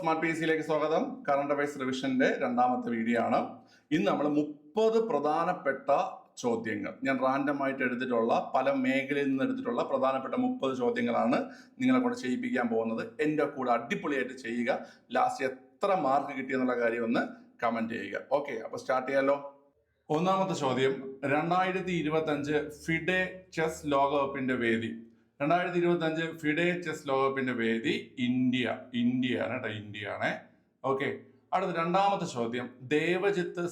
Smart P സിയിലേക്ക് സ്വാഗതം. Current affairs റിവിഷന്റെ രണ്ടാമത്തെ വീഡിയോ ആണ്. ഇന്ന് നമ്മൾ 30 പ്രധാനപ്പെട്ട ചോദ്യങ്ങൾ, ഞാൻ റാൻഡമായിട്ട് എടുത്തിട്ടുള്ള പല മേഖലയിൽ നിന്ന് എടുത്തിട്ടുള്ള പ്രധാനപ്പെട്ട 30 ചോദ്യങ്ങളാണ് നിങ്ങളെ കൊണ്ട് ചെയ്യിപ്പിക്കാൻ പോകുന്നത്. എൻ്റെ കൂടെ അടിപൊളിയായിട്ട് ചെയ്യുക. ലാസ്റ്റ് എത്ര മാർക്ക് കിട്ടിയെന്നുള്ള കാര്യം ഒന്ന് കമന്റ് ചെയ്യുക. ഓക്കെ, അപ്പൊ സ്റ്റാർട്ട് ചെയ്യാലോ. ഒന്നാമത്തെ ചോദ്യം, 2025 ഫിഡെ ചെസ് ലോകകപ്പിന്റെ വേദി. 2025 ഫിഡെ ചെസ് ലോകകപ്പിന്റെ വേദി ഇന്ത്യയാണ് കേട്ടോ, ഇന്ത്യയാണ്. ഓക്കെ, അടുത്ത രണ്ടാമത്തെ ചോദ്യം, ദേവജിത്ത്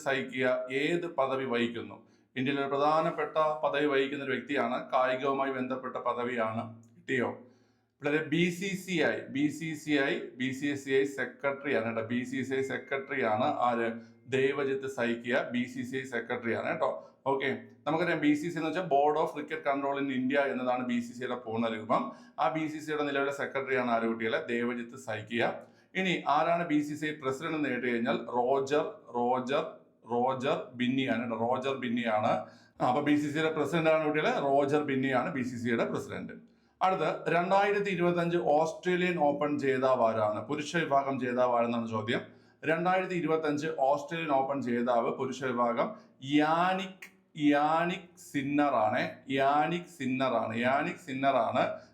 സൈക്കിയ ഏത് പദവി വഹിക്കുന്നു? ഇന്ത്യയിലെ ഒരു പ്രധാനപ്പെട്ട പദവി വഹിക്കുന്ന ഒരു വ്യക്തിയാണ്, കായികവുമായി ബന്ധപ്പെട്ട പദവിയാണ്. കിട്ടിയോ? ഇവിടെ BCCI സെക്രട്ടറി ആണ് കേട്ടോ. BCCI സെക്രട്ടറി ആണ് ആര്? ദേവജിത്ത് സൈക്കിയ BCCI സെക്രട്ടറി ആണ് കേട്ടോ. ഓക്കെ, നമുക്കറിയാം BCCI എന്ന് വെച്ചാൽ board of cricket control in India എന്നതാണ് BCCIയുടെ പൂർണ്ണ രൂപം. ആ BCCIയുടെ നിലവിലെ സെക്രട്ടറിയാണ് ആര് കുട്ടികളെ? ദേവജിത്ത് സൈക്കിയ. ഇനി ആരാണ് BCCI പ്രസിഡന്റ് എന്ന് കേട്ട് കഴിഞ്ഞാൽ റോജർ ബിന്നിയാണ്. റോജർ ബിന്നിയാണ്. അപ്പൊ BCCIയുടെ പ്രസിഡന്റ് ആണ് കുട്ടികളെ, റോജർ ബിന്നിയാണ് BCCIയുടെ പ്രസിഡന്റ്. അടുത്ത 2025 ഓസ്ട്രേലിയൻ ഓപ്പൺ ജേതാവ് ആരാണ്? പുരുഷ വിഭാഗം ജേതാവ് ആരെന്നാണ് ചോദ്യം. 2025 ഓസ്ട്രേലിയൻ ഓപ്പൺ ജേതാവ് പുരുഷ വിഭാഗം യാനിക് സിന്നർ ആണ്.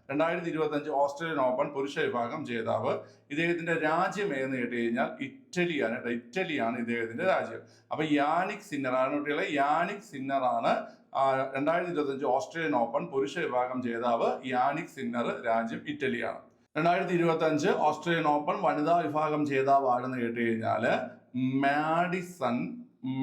2025 ഓസ്ട്രേലിയൻ ഓപ്പൺ പുരുഷ വിഭാഗം ജേതാവ്. ഇദ്ദേഹത്തിന്റെ രാജ്യം ഏതെന്ന് കേട്ട് കഴിഞ്ഞാൽ ഇറ്റലിയാണ്. ഇറ്റലിയാണ് ഇദ്ദേഹത്തിന്റെ രാജ്യം. അപ്പൊ യാനിക് സിന്നർ ആണ് കുട്ടികളെ. യാനിക് സിന്നർ ആണ് 2025 ഓസ്ട്രേലിയൻ ഓപ്പൺ പുരുഷ വിഭാഗം ജേതാവ്. യാനിക് സിന്നർ, രാജ്യം ഇറ്റലിയാണ്. 2025 ഓസ്ട്രേലിയൻ ഓപ്പൺ വനിതാ വിഭാഗം ജേതാവ് ആരെന്ന് കേട്ട് കഴിഞ്ഞാല്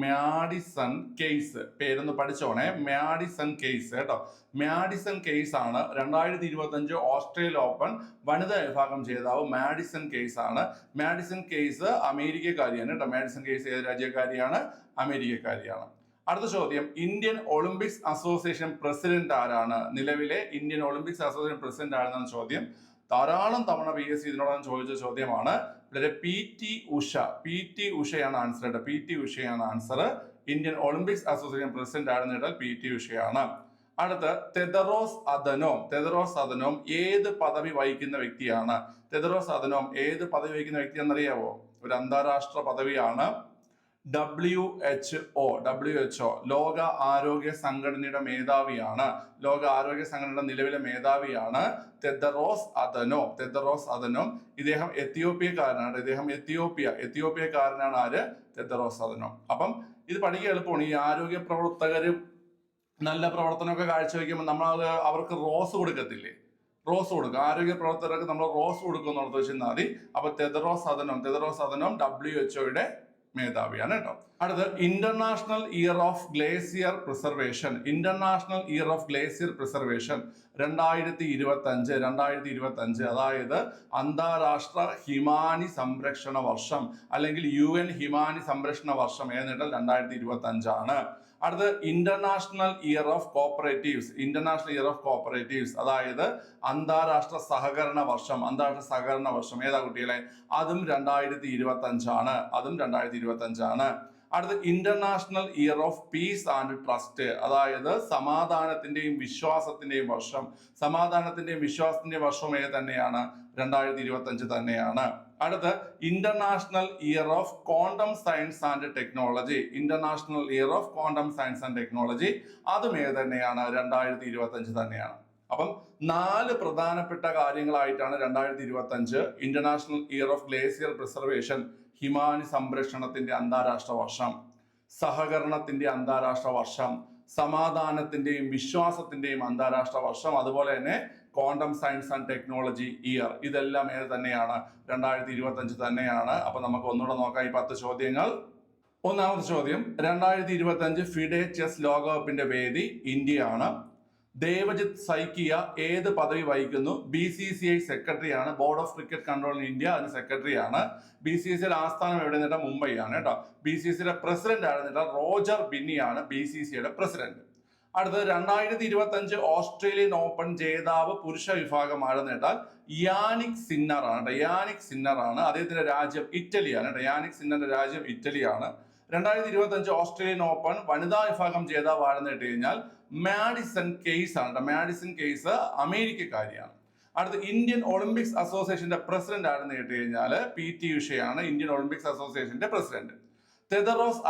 മാഡിസൺ കെയ്സ്. പേരൊന്ന് പഠിച്ചോണേ, മാഡിസൺ കെയ്സ് കേട്ടോ. മാഡിസൺ കെയ്സ് ആണ് 2025 ഓസ്ട്രേലിയ ഓപ്പൺ വനിതാ വിഭാഗം ജേതാവ്. മാഡിസൺ കെയ്സ് ആണ്. മാഡിസൺ കെയ്സ് അമേരിക്കക്കാരിയാണ് കേട്ടോ. മാഡിസൺ കെയ്സ് ഏത് രാജ്യക്കാരിയാണ്? അമേരിക്കക്കാരിയാണ്. അടുത്ത ചോദ്യം, ഇന്ത്യൻ ഒളിമ്പിക്സ് അസോസിയേഷൻ പ്രസിഡന്റ് ആരാണ്? നിലവിലെ ഇന്ത്യൻ ഒളിമ്പിക്സ് അസോസിയേഷൻ പ്രസിഡന്റ് ആരാണെന്ന ചോദ്യം ധാരാളം തവണ PSC ഇതിനോടകം ചോദിച്ച ചോദ്യമാണ്. ഇവിടെ PT ഉഷയാണ് ആൻസർ. PT ഉഷയാണ് answer. Indian Olympics association president ആരെന്ന് കേട്ടാൽ PT ഉഷയാണ്. അടുത്ത തെദറോസ് അദനോം ഏത് പദവി വഹിക്കുന്ന വ്യക്തിയാണ്? തെദറോസ് അദനോം ഏത് പദവി വഹിക്കുന്ന വ്യക്തിയാണെന്നറിയാവോ? ഒരു അന്താരാഷ്ട്ര പദവിയാണ്. WHO ലോക ആരോഗ്യ സംഘടനയുടെ മേധാവിയാണ്. ലോക ആരോഗ്യ സംഘടനയുടെ നിലവിലെ മേധാവിയാണ് തെദറോസ് അദനോം. ഇദ്ദേഹം എത്യോപ്യക്കാരനാണ്. എത്യോപ്യക്കാരനാണ് ആര്? തെദറോസ് അദനോം. അപ്പം ഇത് പഠിക്കാൻ എളുപ്പമാണ്. ഈ ആരോഗ്യ പ്രവർത്തകര് നല്ല പ്രവർത്തനമൊക്കെ കാഴ്ചവെക്കുമ്പോൾ നമ്മൾ അവർക്ക് റോസ് കൊടുക്കത്തില്ലേ? റോസ് കൊടുക്കും. ആരോഗ്യ പ്രവർത്തകർക്ക് നമ്മൾ റോസ് കൊടുക്കും എന്നുള്ളത് വെച്ചാൽ മതി. അപ്പൊ തെദറോസ് അദനോം WHO മേധാവിയാണ് കേട്ടോ. അടുത്ത് international year of glacier preservation. 2025 അതായത് അന്താരാഷ്ട്ര ഹിമാനി സംരക്ഷണ വർഷം അല്ലെങ്കിൽ UN ഹിമാനി സംരക്ഷണ വർഷം ഏതെന്നിട്ടാൽ 2025 ആണ്. അടുത്ത് ഇന്റർനാഷണൽ ഇയർ ഓഫ് കോപ്പറേറ്റീവ്സ് അതായത് അന്താരാഷ്ട്ര സഹകരണ വർഷം. ഏതാ കുട്ടികളെ? അതും 2025 ആണ്. അടുത്ത international year of peace and trust അതായത് സമാധാനത്തിന്റെയും വിശ്വാസത്തിന്റെയും വർഷം ഏത് തന്നെയാണ്? 2025 തന്നെയാണ്. അടുത്ത international year of quantum science and technology. അതും ഏത് തന്നെയാണ്? 2025 തന്നെയാണ്. അപ്പം 4 പ്രധാനപ്പെട്ട കാര്യങ്ങളായിട്ടാണ് 2025 international year of glacier preservation, ഹിമാനി സംരക്ഷണത്തിന്റെ അന്താരാഷ്ട്ര വർഷം, സഹകരണത്തിന്റെ അന്താരാഷ്ട്ര വർഷം, സമാധാനത്തിന്റെയും വിശ്വാസത്തിന്റെയും അന്താരാഷ്ട്ര വർഷം, അതുപോലെ തന്നെ quantum science and technology year. ഇതെല്ലാം ഏത് തന്നെയാണ്? 2025 തന്നെയാണ്. അപ്പൊ നമുക്ക് ഒന്നുകൂടെ നോക്കാം ഈ 10 ചോദ്യങ്ങൾ. ഒന്നാമത്തെ ചോദ്യം, 2025 ഫിഡെ ചെസ് ലോകകപ്പിന്റെ വേദി ഇന്ത്യയാണ്. ദേവജിത്ത് സൈക്കിയ ഏത് പദവി വഹിക്കുന്നു? BCCI സെക്രട്ടറിയാണ്. Board of cricket control in India അതിന് സെക്രട്ടറിയാണ്. BCCIയുടെ ആസ്ഥാനം എവിടെ നിന്നിട്ട്? മുംബൈ ആണ് കേട്ടോ. BCCIയുടെ പ്രസിഡന്റ് ആയിരുന്നിട്ട് റോജർ ബിന്നിയാണ് BCCIയുടെ പ്രസിഡന്റ്. അടുത്തത് 2025 ഓസ്ട്രേലിയൻ ഓപ്പൺ ജേതാവ് പുരുഷ വിഭാഗം ആരെന്ന് കേട്ടാൽ യാനിക് സിന്നർ ആണ്. അദ്ദേഹത്തിന്റെ രാജ്യം ഇറ്റലിയാണ് കേട്ടോ. യാനിക് സിന്നറിന്റെ രാജ്യം ഇറ്റലിയാണ്. 2025 ഓസ്ട്രേലിയൻ ഓപ്പൺ വനിതാ വിഭാഗം ജേതാവ് ആരെന്ന് കേട്ട് കഴിഞ്ഞാൽ മാഡിസൺ കെയ്സ് ആണ്. മാഡിസൺ കെയ്സ് അമേരിക്കക്കാരിയാണ്. അടുത്ത ഇന്ത്യൻ ഒളിമ്പിക്സ് അസോസിയേഷന്റെ പ്രസിഡന്റ് ആരെന്ന് കേട്ട് കഴിഞ്ഞാൽ PT ഉഷയാണ് ഇന്ത്യൻ ഒളിമ്പിക്സ് അസോസിയേഷന്റെ പ്രസിഡന്റ്. തെദറോസ്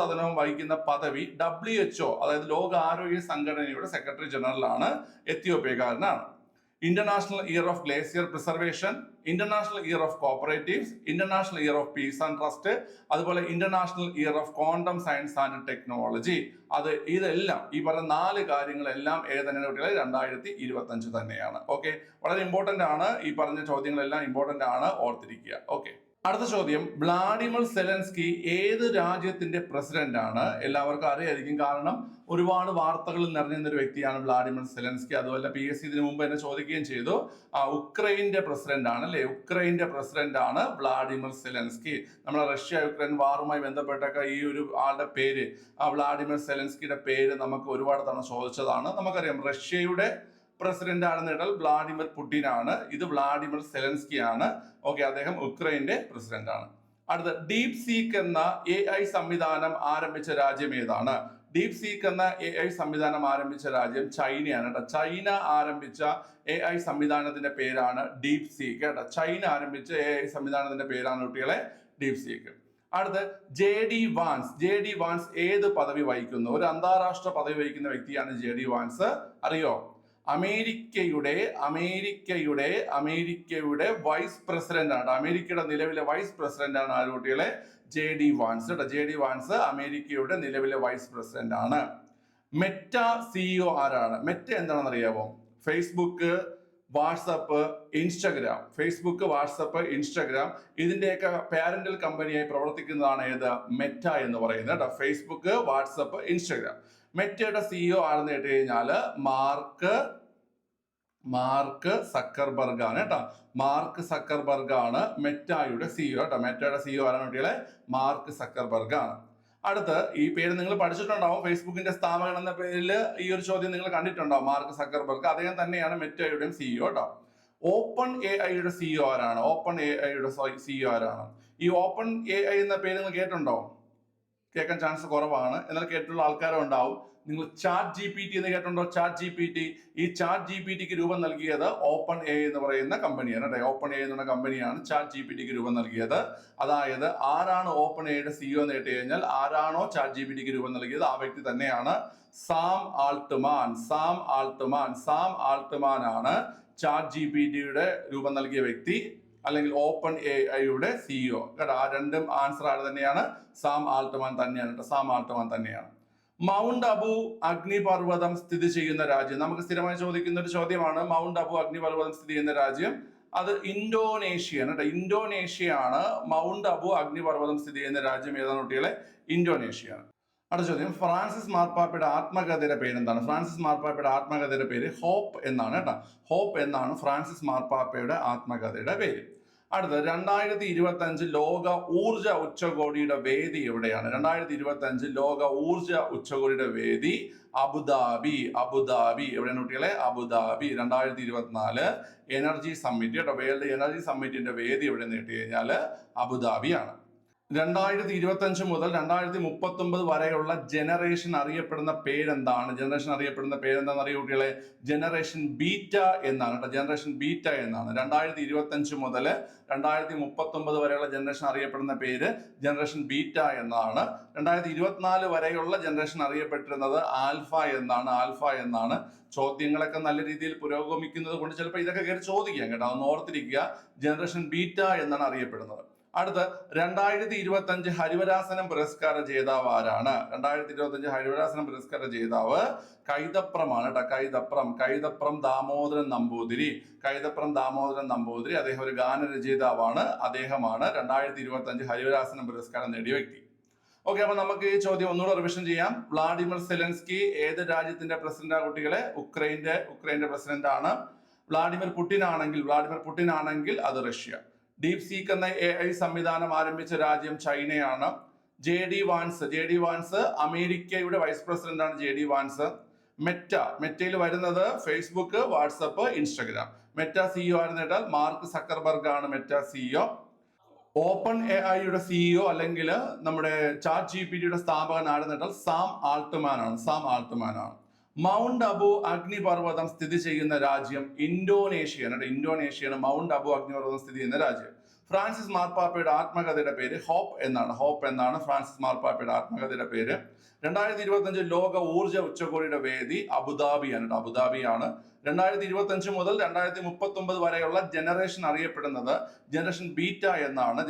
അദനോം വഹിക്കുന്ന പദവി WHO, അതായത് ലോക ആരോഗ്യ സംഘടനയുടെ സെക്രട്ടറി ജനറൽ ആണ്. എത്യോപ്യക്കാരനാണ്. International year of glacier preservation, international year of cooperatives, international year of peace and trust, അതുപോലെ international year of quantum science and technology. ഇതെല്ലാം ഈ പറഞ്ഞ 4 കാര്യങ്ങളെല്ലാം ഏതെന്നെ കുട്ടികളെ 2025 തന്നെയാണ്. ഓക്കെ, വളരെ ഇമ്പോർട്ടന്റ് ആണ്. ഈ പറഞ്ഞ ചോദ്യങ്ങളെല്ലാം ഇമ്പോർട്ടന്റ് ആണ്, ഓർത്തിരിക്കുക. ഓക്കെ, അടുത്ത ചോദ്യം, വ്ളാഡിമിർ സെലൻസ്കി ഏത് രാജ്യത്തിന്റെ പ്രസിഡന്റ് ആണ്? എല്ലാവർക്കും അറിയായിരിക്കും, കാരണം ഒരുപാട് വാർത്തകളിൽ നിറഞ്ഞിരുന്ന ഒരു വ്യക്തിയാണ് വ്ളാഡിമിർ സെലൻസ്കി. അതുപോലെ PSC ഇതിനു മുമ്പ് തന്നെ ചോദിക്കുകയും ചെയ്തു. ഉക്രൈന്റെ പ്രസിഡന്റ് ആണ് അല്ലെ, ഉക്രൈന്റെ പ്രസിഡന്റ് ആണ് വ്ളാഡിമിർ സെലൻസ്കി. നമ്മുടെ റഷ്യ യുക്രൈൻ വാറുമായി ബന്ധപ്പെട്ടൊക്കെ ഈ ഒരു ആളുടെ പേര്, വ്ളാഡിമിർ സെലൻസ്കിയുടെ പേര് നമുക്ക് ഒരുപാട് തവണ ചോദിച്ചതാണ്. നമുക്കറിയാം റഷ്യയുടെ പ്രസിഡന്റ് ആണെന്ന് കേട്ടാൽ വ്ളാഡിമിർ പുടിൻ ആണ്. ഇത് വ്ളാഡിമിർ സെലൻസ്കി ആണ്. ഓക്കെ, അദ്ദേഹം ഉക്രൈന്റെ പ്രസിഡന്റ് ആണ്. അടുത്ത, ഡീപ് സീക്ക് എന്ന AI സംവിധാനം ആരംഭിച്ച രാജ്യം ഏതാണ്? ഡീപ് സീക്ക് എന്ന AI സംവിധാനം ആരംഭിച്ച രാജ്യം ചൈനയാണ് കേട്ടോ. ചൈന ആരംഭിച്ച AI സംവിധാനത്തിന്റെ പേരാണ് ഡീപ് സീക്ക് കേട്ടോ. ചൈന ആരംഭിച്ച AI സംവിധാനത്തിന്റെ പേരാണ് കുട്ടികളെ ഡീപ് സീക്ക്. അടുത്ത്, JD വാൻസ് ഏത് പദവി വഹിക്കുന്നു? ഒരു അന്താരാഷ്ട്ര പദവി വഹിക്കുന്ന വ്യക്തിയാണ് JD വാൻസ്. അറിയോ? അമേരിക്കയുടെ വൈസ് പ്രസിഡന്റ് ആണ്. അമേരിക്കയുടെ നിലവിലെ വൈസ് പ്രസിഡന്റ് ആണ് ആര് കുട്ടികളെ? JD വാൻസ് കേട്ടോ. JD വാൻസ് അമേരിക്കയുടെ നിലവിലെ വൈസ് പ്രസിഡന്റ് ആണ്. മെറ്റ CEO ആരാണ്? മെറ്റ എന്താണെന്ന് അറിയാമോ? ഫേസ്ബുക്ക്, വാട്സപ്പ്, ഇൻസ്റ്റഗ്രാം ഇതിന്റെയൊക്കെ പാരന്റൽ കമ്പനിയായി പ്രവർത്തിക്കുന്നതാണ് ഏത്? മെറ്റ എന്ന് പറയുന്നത് കേട്ടോ. Facebook, WhatsApp, Instagram. മെറ്റയുടെ CEO ആണെന്ന് കേട്ട് കഴിഞ്ഞാല് മാർക്ക് സക്കർബർഗ് ആണ് കേട്ടോ. മാർക്ക് സക്കർബർഗ് ആണ് മെറ്റയുടെ CEO കേട്ടോ. മെറ്റയുടെ CEO ആരാണ് കുട്ടികളെ? മാർക്ക് സക്കർബർഗ് ആണ്. അടുത്ത്, ഈ പേര് നിങ്ങൾ പഠിച്ചിട്ടുണ്ടാവും. ഫേസ്ബുക്കിന്റെ സ്ഥാപകൻ എന്ന പേരിൽ ഈ ഒരു ചോദ്യം നിങ്ങൾ കണ്ടിട്ടുണ്ടാവും. മാർക്ക് സക്കർബർഗ്, അദ്ദേഹം തന്നെയാണ് മെറ്റയുടെയും CEO കേട്ടോ. ഓപ്പൺ AI CEO ആരാണ്? CEO ആരാണ്? ഈ ഓപ്പൺ AI എന്ന പേര് നിങ്ങൾ കേട്ടിട്ടുണ്ടോ? കേൾക്കാൻ ചാൻസ് കുറവാണ്, എന്നാൽ കേട്ടിട്ടുള്ള ആൾക്കാരും ഉണ്ടാവും. നിങ്ങൾ ChatGPT എന്ന് കേട്ടിട്ടുണ്ടോ? ChatGPT, ഈ ChatGPTക്ക് രൂപം നൽകിയത് ഓപ്പൺ AI എന്ന് പറയുന്ന കമ്പനിയാണ് കേട്ടോ. ഓപ്പൺ AI എന്നുള്ള കമ്പനിയാണ് ChatGPTക്ക് രൂപം നൽകിയത്. അതായത് ആരാണ് ഓപ്പൺ AIയുടെ CEO എന്ന് കേട്ട് കഴിഞ്ഞാൽ, ആരാണോ ChatGPTക്ക് രൂപം നൽകിയത് ആ വ്യക്തി തന്നെയാണ് സാം ആൾട്ട്മാൻ ആണ് ChatGPTയുടെ രൂപം നൽകിയ വ്യക്തി, അല്ലെങ്കിൽ ഓപ്പൺ AIയുടെ CEO കേട്ടോ. ആ രണ്ടും ആൻസർ ആര് തന്നെയാണ്? സാം ആൾട്ട്മാൻ തന്നെയാണ്. മൗണ്ട് അബു അഗ്നിപർവ്വതം സ്ഥിതി ചെയ്യുന്ന രാജ്യം നമുക്ക് സ്ഥിരമായി ചോദിക്കുന്ന ഒരു ചോദ്യമാണ്. മൗണ്ട് അബു അഗ്നിപർവ്വതം സ്ഥിതി ചെയ്യുന്ന രാജ്യം അത് ഇന്തോനേഷ്യയാണ് കേട്ടോ. ഇന്തോനേഷ്യയാണ് മൗണ്ട് അബു അഗ്നിപർവ്വതം സ്ഥിതി ചെയ്യുന്ന രാജ്യം. ഏതാണ് കുട്ടികളെ? ഇന്തോനേഷ്യയാണ്. അടുത്ത ചോദ്യം, ഫ്രാൻസിസ് മാർപ്പാപ്പയുടെ ആത്മകഥയുടെ പേരെന്താണ്? ഫ്രാൻസിസ് മാർപ്പാപ്പയുടെ ആത്മകഥയുടെ പേര് ഹോപ്പ് എന്നാണ് കേട്ടോ. ഹോപ്പ് എന്നാണ് ഫ്രാൻസിസ് മാർപ്പാപ്പയുടെ ആത്മകഥയുടെ പേര്. അടുത്ത, 2025 ലോക ഊർജ ഉച്ചകോടിയുടെ വേദി എവിടെയാണ്? 2025 ലോക ഊർജ ഉച്ചകോടിയുടെ വേദി അബുദാബി. എവിടെയാണ് കുട്ടികളെ? അബുദാബി. 2024 എനർജി സമ്മിറ്റ് കേട്ടോ. വേൾഡ് എനർജി സമ്മിറ്റിന്റെ വേദി എവിടെയെന്ന് കേട്ട് കഴിഞ്ഞാൽ അബുദാബിയാണ്. 2025 മുതൽ 2039 വരെയുള്ള ജനറേഷൻ അറിയപ്പെടുന്ന പേരെന്താണ്? അറിയോ കുട്ടികളെ? ജനറേഷൻ ബീറ്റ എന്നാണ് കേട്ടോ. ജനറേഷൻ ബീറ്റ എന്നാണ്. 2025 മുതൽ 2039 വരെയുള്ള ജനറേഷൻ അറിയപ്പെടുന്ന പേര് ജനറേഷൻ ബീറ്റ എന്നാണ്. 2024 വരെയുള്ള ജനറേഷൻ അറിയപ്പെട്ടിരുന്നത് ആൽഫ എന്നാണ്. ചോദ്യങ്ങളൊക്കെ നല്ല രീതിയിൽ പുരോഗമിക്കുന്നത് കൊണ്ട് ചിലപ്പോൾ ഇതൊക്കെ കയറി ചോദിക്കാം കേട്ടോ. അതൊന്ന് ഓർത്തിരിക്കുക. ജനറേഷൻ ബീറ്റ എന്നാണ് അറിയപ്പെടുന്നത്. അടുത്ത, 2025 ഹരിവരാസനം പുരസ്കാര ജേതാവ് ആരാണ്? 2025 ഹരിവരാസനം പുരസ്കാര ജേതാവ് കൈതപ്രമാണ് കേട്ടോ. കൈതപ്രം ദാമോദരൻ നമ്പൂതിരി. അദ്ദേഹം ഒരു ഗാനരചയിതാവാണ്. അദ്ദേഹമാണ് 2025 ഹരിവരാസനം പുരസ്കാരം നേടിയ വ്യക്തി. ഓക്കെ, അപ്പൊ നമുക്ക് ഈ ചോദ്യം ഒന്നുകൂടെ റിവിഷൻ ചെയ്യാം. വ്ളാഡിമിർ സെലൻസ്കി ഏത് രാജ്യത്തിന്റെ പ്രസിഡന്റ് കുട്ടികളെ? ഉക്രൈന്റെ പ്രസിഡന്റ് ആണ്. വ്ളാഡിമിർ പുടിൻ ആണെങ്കിൽ അത് റഷ്യ. ഡീപ് സീക്ക് എന്ന AI സംവിധാനം ആരംഭിച്ച രാജ്യം ചൈനയാണ്. JD വാൻസ് അമേരിക്കയുടെ വൈസ് പ്രസിഡന്റ് ആണ്. JD Vance. മെറ്റയിൽ വരുന്നത് Facebook, WhatsApp, Instagram. Meta CEO ആരെന്ന് കേട്ടാൽ മാർക്ക് സക്കർബർഗ് ആണ് മെറ്റ CEO. ഓപ്പൺ AIയുടെ CEO അല്ലെങ്കിൽ നമ്മുടെ ChatGPTയുടെ സ്ഥാപകൻ ആരെന്ന് കേട്ടാൽ സാം ആൾട്ട്മാൻ ആണ്. മൗണ്ട് അബു അഗ്നിപർവ്വതം സ്ഥിതി ചെയ്യുന്ന രാജ്യം ഇന്തോനേഷ്യയാണ്. ഇന്തോനേഷ്യയാണ് മൗണ്ട് അബു അഗ്നിപർവ്വതം സ്ഥിതി ചെയ്യുന്ന രാജ്യം. ഫ്രാൻസിസ് മാർപ്പാപ്പയുടെ ആത്മകഥയുടെ പേര് ഹോപ്പ് എന്നാണ് ഫ്രാൻസിസ് മാർപ്പാപ്പയുടെ ആത്മകഥയുടെ പേര്. 2025 ലോക ഊർജ്ജ ഉച്ചകോടിയുടെ വേദി അബുദാബിയാണ്. 2025 മുതൽ 2039 വരെയുള്ള ജനറേഷൻ അറിയപ്പെടുന്നത് ജനറേഷൻ ബീറ്റ എന്നാണ്.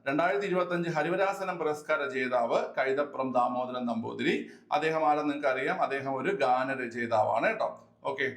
2025 ഹരിവരാസനം പുരസ്കാര ജേതാവ് കൈതപ്രം ദാമോദരൻ നമ്പൂതിരി. അദ്ദേഹം ആരെന്ന് നിങ്ങൾക്ക് അറിയാം, അദ്ദേഹം ഒരു ഗാനരചയിതാവാണ് കേട്ടോ. ഓക്കെ,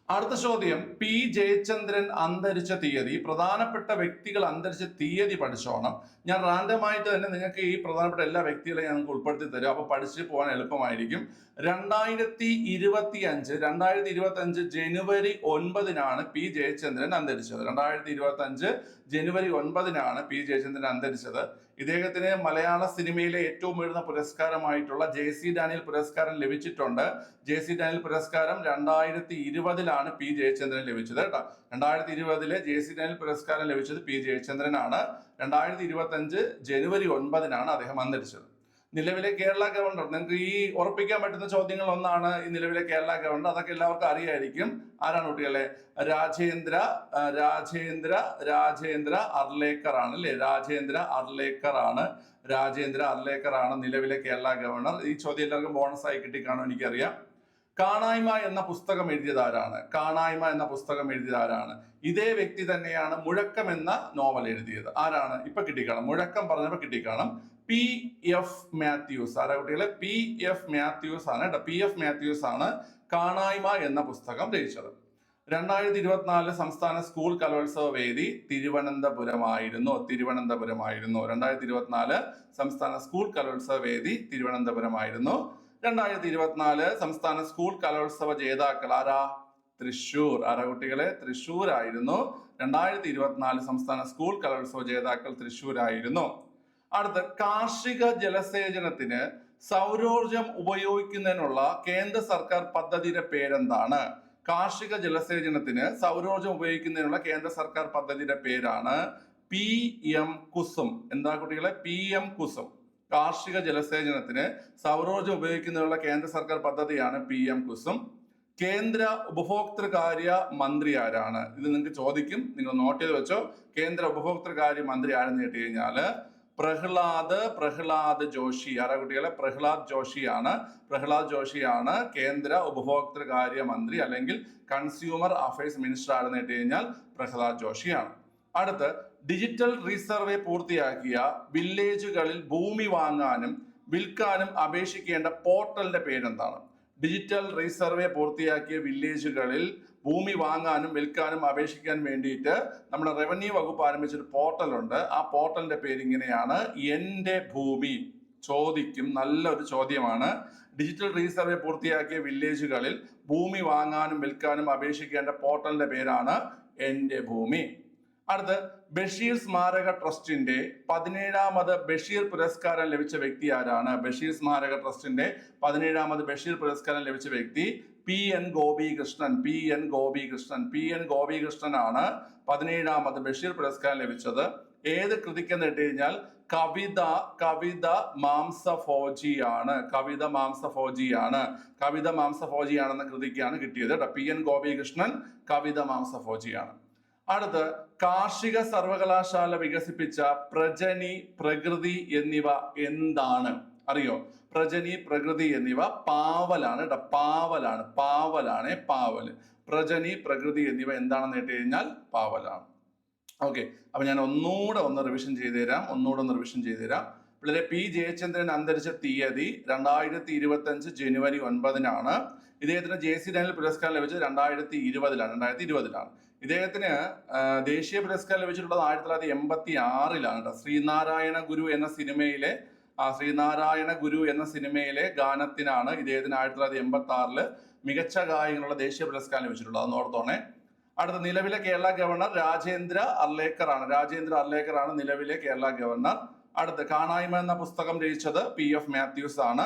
അടുത്ത ചോദ്യം, പി ജയചന്ദ്രൻ അന്തരിച്ച തീയതി. പ്രധാനപ്പെട്ട വ്യക്തികൾ അന്തരിച്ച തീയതി പഠിച്ചോണം. ഞാൻ റാൻഡമായിട്ട് തന്നെ നിങ്ങൾക്ക് ഈ പ്രധാനപ്പെട്ട എല്ലാ വ്യക്തികളെയും ഞാൻ നിങ്ങൾക്ക് ഉൾപ്പെടുത്തി തരും. അപ്പൊ പഠിച്ചു പോകാൻ എളുപ്പമായിരിക്കും. 2025 ജനുവരി 9 പി ജയചന്ദ്രൻ അന്തരിച്ചത്. 2025 ജനുവരി 9 പി ജയചന്ദ്രൻ അന്തരിച്ചത്. ഇദ്ദേഹത്തിന് മലയാള സിനിമയിലെ ഏറ്റവും ഉയർന്ന പുരസ്കാരമായിട്ടുള്ള JC ഡാനിയൽ പുരസ്കാരം ലഭിച്ചിട്ടുണ്ട്. JC ഡാനിയൽ പുരസ്കാരം 2020 പി ജയചന്ദ്രൻ ലഭിച്ചത് കേട്ടോ. 2020 JC ഡാനിയൽ പുരസ്കാരം ലഭിച്ചത് പി ജയചന്ദ്രനാണ്. 2025 ജനുവരി 9 അദ്ദേഹം അന്തരിച്ചത്. നിലവിലെ കേരള ഗവർണർ, നിങ്ങൾക്ക് ഈ ഉറപ്പിക്കാൻ പറ്റുന്ന ചോദ്യങ്ങൾ ഒന്നാണ് ഈ നിലവിലെ കേരള ഗവർണർ. അതൊക്കെ എല്ലാവർക്കും അറിയായിരിക്കും. ആരാണ് കുട്ടികളെ? രാജേന്ദ്ര അർലേക്കർ ആണ് അല്ലെ? രാജേന്ദ്ര അർലേക്കർ ആണ് നിലവിലെ കേരള ഗവർണർ. ഈ ചോദ്യം എല്ലാവർക്കും ബോണസ് ആയി കിട്ടിക്കാണോ എനിക്കറിയാം. കാണായ്മ എന്ന പുസ്തകം എഴുതിയതാരാണ്? ഇതേ വ്യക്തി തന്നെയാണ് മുഴക്കം എന്ന നോവൽ എഴുതിയത്. ആരാണ്? ഇപ്പൊ കിട്ടിക്കാണും, മുഴക്കം പറഞ്ഞപ്പോ കിട്ടിക്കാണും. PF മാത്യൂസ്. ആരാ കുട്ടികളെ? PF മാത്യൂസ് ആണ് കേട്ടോ. PF മാത്യൂസ് ആണ് കാണായ്മ എന്ന പുസ്തകം രചിച്ചത്. 2024 സംസ്ഥാന സ്കൂൾ കലോത്സവ വേദി തിരുവനന്തപുരമായിരുന്നു. 2024 സംസ്ഥാന സ്കൂൾ കലോത്സവ വേദി തിരുവനന്തപുരമായിരുന്നു. 2024 സംസ്ഥാന സ്കൂൾ കലോത്സവ ജേതാക്കൾ ആരാ? തൃശൂർ. ആരാ കുട്ടികളെ? തൃശൂർ ആയിരുന്നു. 2024 സംസ്ഥാന സ്കൂൾ കലോത്സവ ജേതാക്കൾ തൃശൂരായിരുന്നു. അടുത്ത, കാർഷിക ജലസേചനത്തിന് സൗരോർജം ഉപയോഗിക്കുന്നതിനുള്ള കേന്ദ്ര സർക്കാർ പദ്ധതിയുടെ പേരെന്താണ്? കാർഷിക ജലസേചനത്തിന് സൗരോർജം ഉപയോഗിക്കുന്നതിനുള്ള കേന്ദ്ര സർക്കാർ പദ്ധതിയുടെ പേരാണ് PM കുസും. എന്താ കുട്ടികളെ? PM കുസും. കാർഷിക ജലസേചനത്തിന് സൗരോർജം ഉപയോഗിക്കുന്നതിനുള്ള കേന്ദ്ര സർക്കാർ പദ്ധതിയാണ് PM കുസും. കേന്ദ്ര ഉപഭോക്തൃകാര്യ മന്ത്രി ആരാണ്? ഇത് നിങ്ങൾക്ക് ചോദിക്കും, നിങ്ങൾ നോട്ട് ചെയ്ത് വെച്ചോ. കേന്ദ്ര ഉപഭോക്തൃകാര്യ മന്ത്രി ആരെന്ന് കേട്ട് കഴിഞ്ഞാല് പ്രഹ്ലാദ് ജോഷി. ആരാ കുട്ടികളെ? പ്രഹ്ലാദ് ജോഷിയാണ് കേന്ദ്ര ഉപഭോക്തൃകാര്യ മന്ത്രി അല്ലെങ്കിൽ കൺസ്യൂമർ അഫയേഴ്സ് മിനിസ്റ്റർ ആണെന്ന് കേട്ട് കഴിഞ്ഞാൽ പ്രഹ്ലാദ് ജോഷിയാണ്. അടുത്ത്, ഡിജിറ്റൽ റീസർവേ പൂർത്തിയാക്കിയ വില്ലേജുകളിൽ ഭൂമി വാങ്ങാനും വിൽക്കാനും അപേക്ഷിക്കേണ്ട പോർട്ടലിന്റെ പേരെന്താണ്? ഡിജിറ്റൽ റീസർവേ പൂർത്തിയാക്കിയ വില്ലേജുകളിൽ ഭൂമി വാങ്ങാനും വിൽക്കാനും അപേക്ഷിക്കാൻ വേണ്ടിയിട്ട് നമ്മുടെ റവന്യൂ വകുപ്പ് ആരംഭിച്ചൊരു പോർട്ടലുണ്ട്. ആ പോർട്ടലിന്റെ പേര് ഇങ്ങനെയാണ്, എന്റെ ഭൂമി. ചോദിക്കും, നല്ലൊരു ചോദ്യമാണ്. ഡിജിറ്റൽ റീസർവേ പൂർത്തിയാക്കിയ വില്ലേജുകളിൽ ഭൂമി വാങ്ങാനും വിൽക്കാനും അപേക്ഷിക്കേണ്ട പോർട്ടലിന്റെ പേരാണ് എന്റെ ഭൂമി. അടുത്ത്, ബഷീർ സ്മാരക ട്രസ്റ്റിന്റെ 17ാമത് ബഷീർ പുരസ്കാരം ലഭിച്ച വ്യക്തി ആരാണ്? ബഷീർ സ്മാരക ട്രസ്റ്റിന്റെ 17ാമത് ബഷീർ പുരസ്കാരം ലഭിച്ച വ്യക്തി PN ഗോപികൃഷ്ണൻ. PN ഗോപികൃഷ്ണനാണ് 17ാമത് ബഷീർ പുരസ്കാരം ലഭിച്ചത്. ഏത് കൃതിക്കെന്ന് കേട്ട് കഴിഞ്ഞാൽ കവിത മാംസഭോജിയാണ്. കവിത മാംസഭോജിയാണെന്ന കൃതിക്കാണ് കിട്ടിയത്. PN ഗോപികൃഷ്ണൻ കവിത മാംസഭോജിയാണ്. അടുത്ത്, കാർഷിക സർവകലാശാല വികസിപ്പിച്ച പ്രജനി, പ്രകൃതി എന്നിവ എന്താണ്? അറിയോ? പ്രജനി, പ്രകൃതി എന്നിവ പാവലാണ്. പാവല്. പ്രജനി, പ്രകൃതി എന്നിവ എന്താണെന്ന് കേട്ട് കഴിഞ്ഞാൽ പാവലാണ്. ഓക്കെ, അപ്പൊ ഞാൻ ഒന്നുകൂടെ ഒന്ന് റിവിഷൻ ചെയ്തു തരാം. പിള്ളേരെ, പി ജയചന്ദ്രൻ അന്തരിച്ച തീയതി 2025 ജനുവരി 9 ഇദ്ദേഹത്തിന് JC ഡാനിയൽ പുരസ്കാരം ലഭിച്ചത് 2020 ഇദ്ദേഹത്തിന് ദേശീയ പുരസ്കാരം ലഭിച്ചിട്ടുള്ളത് 1986 ശ്രീനാരായണ ഗുരു എന്ന സിനിമയിലെ ഗാനത്തിനാണ് ഇദ്ദേഹത്തിന് 1986 മികച്ച ഗായകനുള്ള ദേശീയ പുരസ്കാരം ലഭിച്ചിട്ടുള്ളത്. അത് ഓർത്തോണേ. അടുത്ത, നിലവിലെ കേരള ഗവർണർ രാജേന്ദ്ര അർലേക്കർ ആണ് നിലവിലെ കേരള ഗവർണർ. അടുത്ത്, കാണായ്മ എന്ന പുസ്തകം രചിച്ചത് PF മാത്യൂസ് ആണ്.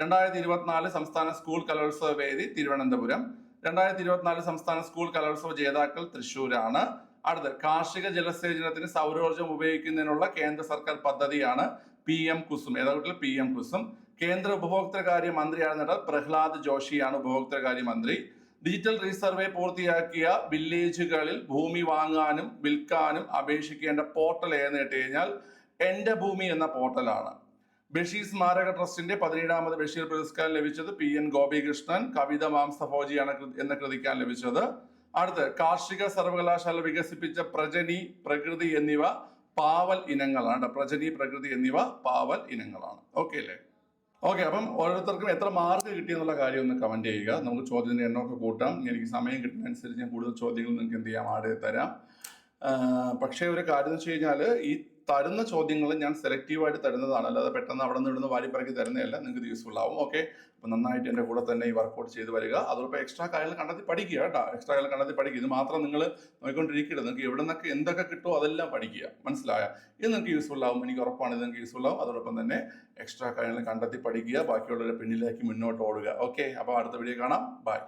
2024 സംസ്ഥാന സ്കൂൾ കലോത്സവ വേദി തിരുവനന്തപുരം. 2024 സംസ്ഥാന സ്കൂൾ കലോത്സവ ജേതാക്കൾ തൃശ്ശൂരാണ്. അടുത്ത്, കാർഷിക ജലസേചനത്തിന് സൗരോർജ്ജം ഉപയോഗിക്കുന്നതിനുള്ള കേന്ദ്ര സർക്കാർ പദ്ധതിയാണ് PM കുസും. ഏതാ കുട്ടികൾ? PM കുസും. കേന്ദ്ര ഉപഭോക്തൃകാര്യ മന്ത്രിയാണ് പ്രഹ്ലാദ് ജോഷിയാണ് ഉപഭോക്തൃകാര്യ മന്ത്രി. ഡിജിറ്റൽ റീസർവേ പൂർത്തിയാക്കിയ വില്ലേജുകളിൽ ഭൂമി വാങ്ങാനും വിൽക്കാനും അപേക്ഷിക്കേണ്ട പോർട്ടൽ ഏതെന്ന് കേട്ട് കഴിഞ്ഞാൽ എന്റെ ഭൂമി എന്ന പോർട്ടലാണ്. ബഷീർ സ്മാരക ട്രസ്റ്റിന്റെ 17ാമത് ബഷീർ പുരസ്കാരം ലഭിച്ചത് PN ഗോപികൃഷ്ണൻ. കവിത മാംസഭോജിയാണ് എന്ന കൃതിക്കാണ് ലഭിച്ചത്. അടുത്ത് കാർഷിക സർവകലാശാല വികസിപ്പിച്ച പ്രജനി, പ്രകൃതി എന്നിവ പാവൽ ഇനങ്ങളാണ്. പ്രജനി, പ്രകൃതി എന്നിവ പാവൽ ഇനങ്ങളാണ്. ഓക്കെ അല്ലേ? ഓക്കെ, അപ്പം ഓരോരുത്തർക്കും എത്ര മാർക്ക് കിട്ടിയെന്നുള്ള കാര്യം ഒന്ന് കമന്റ് ചെയ്യുക. നമുക്ക് ചോദ്യത്തിന്റെ എണ്ണമൊക്കെ കൂട്ടാം. എനിക്ക് സമയം കിട്ടുന്നതനുസരിച്ച് ഞാൻ കൂടുതൽ ചോദ്യങ്ങൾ നിങ്ങൾക്ക് എന്ത് ചെയ്യാം, ആഡ് ചെയ്ത് തരാം. പക്ഷേ ഒരു കാര്യം എന്ന് വെച്ച് കഴിഞ്ഞാൽ ഈ തരുന്ന ചോദ്യങ്ങൾ ഞാൻ സെലക്റ്റീവായിട്ട് തരുന്നതാണ്, അല്ലാതെ പെട്ടെന്ന് അവിടെ നിന്ന് ഇടുന്ന വാരിപ്പറക്കി തരുന്നതല്ല. നിങ്ങൾക്ക് യൂസ്ഫുൾ ആവും. ഓക്കെ, അപ്പം നന്നായിട്ട് എൻ്റെ കൂടെ തന്നെ ഈ വർക്കൗട്ട് ചെയ്ത് വരിക. അതോടൊപ്പം എക്സ്ട്രാ കാര്യങ്ങൾ കണ്ടെത്തി പഠിക്കുക കേട്ടോ. എക്സ്ട്രാ കാര്യങ്ങൾ കണ്ടെത്തി പഠിക്കുക. ഇത് മാത്രം നിങ്ങൾ നോക്കിക്കൊണ്ടിരിക്കരുത്. നിങ്ങൾക്ക് എവിടെ നിന്നൊക്കെ എന്തൊക്കെ കിട്ടുമോ അതെല്ലാം പഠിക്കുക. മനസ്സിലായ? ഇത് നിങ്ങൾക്ക് യൂസ്ഫുൾ ആവും, എനിക്ക് ഉറപ്പാണ് ഇത് നിങ്ങൾക്ക് യൂസ്ഫുൾ ആവും. അതോടൊപ്പം തന്നെ എക്സ്ട്രാ കാര്യങ്ങൾ കണ്ടെത്തി പഠിക്കുക, ബാക്കിയുള്ളവരെ പിന്നിലേക്ക് മുന്നോട്ട് ഓടുക. ഓക്കെ, അപ്പോൾ അടുത്ത വീഡിയോ കാണാം. ബൈ.